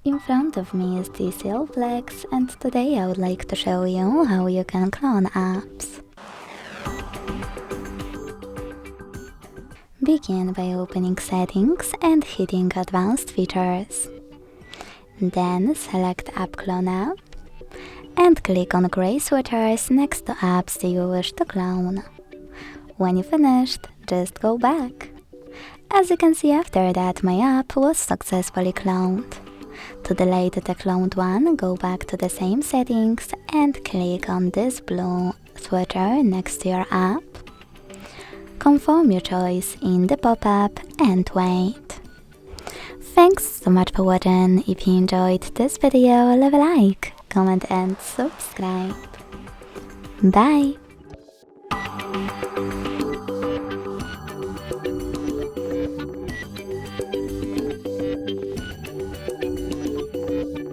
In front of me is TCL Plex, and today I would like to show you how you can clone apps. Begin by opening Settings and hitting Advanced Features. Then select App Cloner and click on gray switchers next to apps you wish to clone. When you finished, just go back. As you can see, after that my app was successfully cloned. To delete the cloned one, go back to the same settings and click on this blue switcher next to your app. Confirm your choice in the pop-up and wait. Thanks so much for watching. If you enjoyed this video, leave a like, comment and subscribe. Bye!